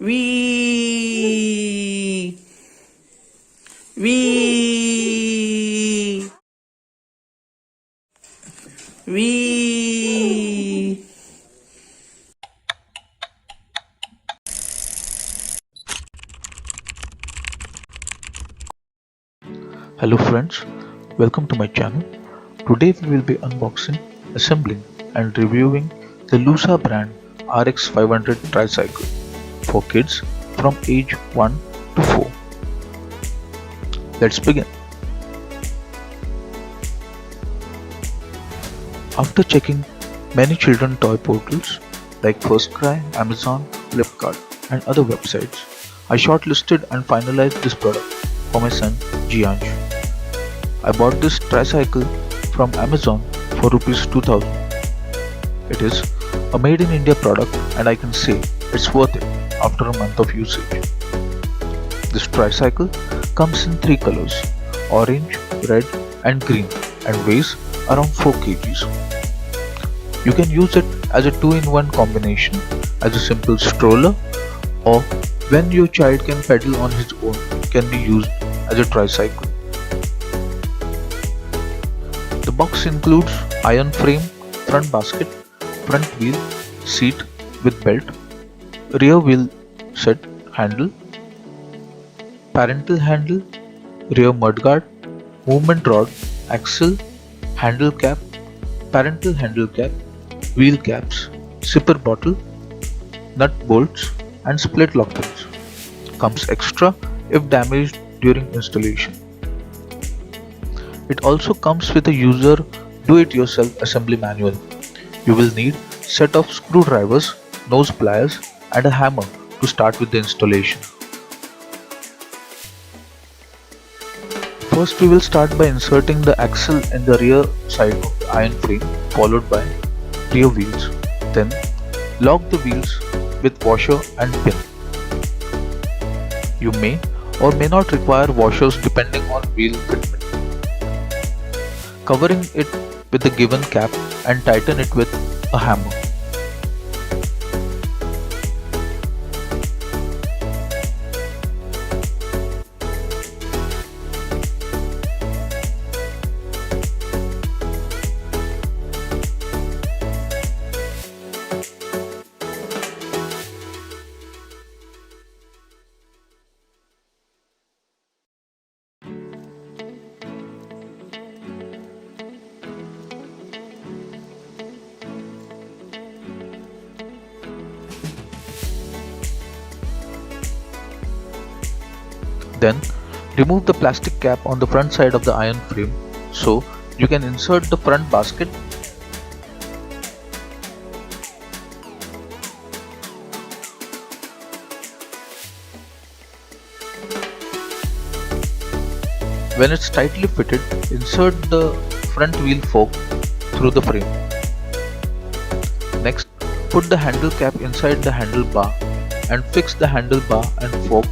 Wee! Wee! Wee! Hello friends, welcome to my channel. Today we will be unboxing, assembling and reviewing the Luusa brand RX 500 Tricycle for kids from age 1 to 4. Let's begin. After checking many children toy portals like First Cry, Amazon, Flipkart and other websites, I shortlisted and finalized this product for my son Gianj. I bought this tricycle from Amazon for Rs 2000. It is a made in India product and I can say it's worth it after a month of usage. This tricycle comes in 3 colors, orange, red and green, and weighs around 4 kgs. You can use it as a 2-in-1 combination as a simple stroller, or when your child can pedal on his own, can be used as a tricycle. The box includes iron frame, front basket, front wheel, seat with belt, rear wheel set handle, parental handle, rear mudguard, movement rod, axle, handle cap, parental handle cap, wheel caps, zipper bottle, nut bolts and split lock pins. Comes extra if damaged during installation. It also comes with a user do-it-yourself assembly manual. You will need set of screwdrivers, nose pliers and a hammer to start with the installation. First we will start by inserting the axle in the rear side of the iron frame, followed by rear wheels. Then lock the wheels with washer and pin. You may or may not require washers depending on wheel fitment. Covering it with the given cap and tighten it with a hammer. Then remove the plastic cap on the front side of the iron frame so you can insert the front basket. When it's tightly fitted, insert the front wheel fork through the frame. Next, put the handle cap inside the handlebar and fix the handlebar and fork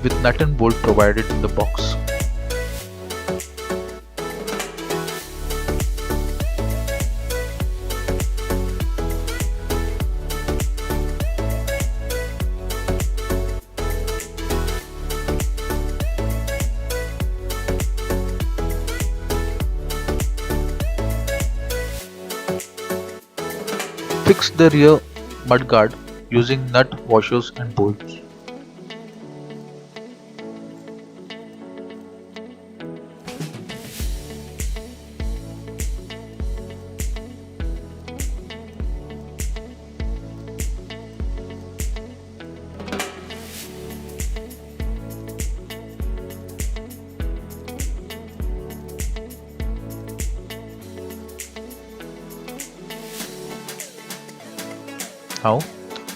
with nut and bolt provided in the box. Fix the rear mudguard using nut, washers and bolts. Now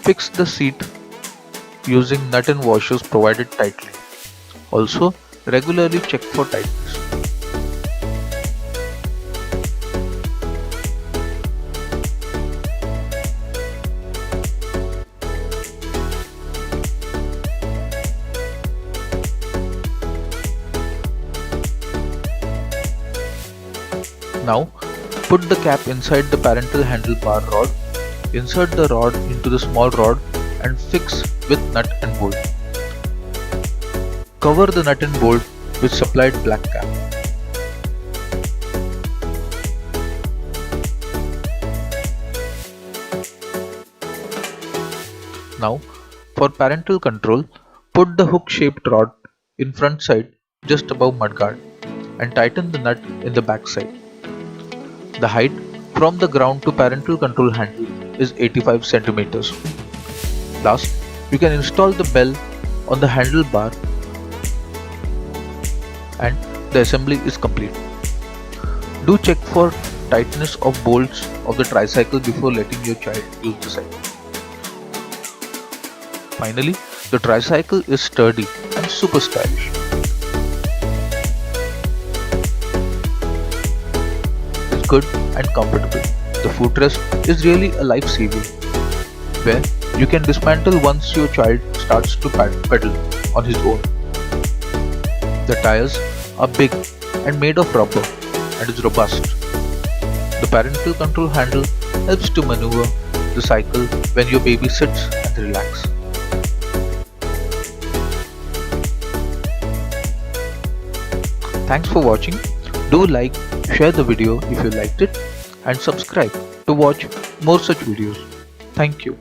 fix the seat using nut and washers provided tightly. Also regularly check for tightness. Now put the cap inside the parental handlebar rod. Insert the rod into the small rod and fix with nut and bolt. Cover the nut and bolt with supplied black cap. Now, for parental control, put the hook-shaped rod in front side just above mudguard and tighten the nut in the back side. The height from the ground to parental control handle is 85 centimeters. Last, you can install the bell on the handlebar and the assembly is complete. Do check for tightness of bolts of the tricycle before letting your child use the cycle. Finally, the tricycle is sturdy and super stylish. It's good and comfortable. The footrest is really a lifesaver, where you can dismantle once your child starts to pedal on his own. The tires are big and made of rubber and is robust. The parental control handle helps to maneuver the cycle when your baby sits and relaxes. Thanks for watching. Do like, share the video if you liked it, and subscribe to watch more such videos. Thank you.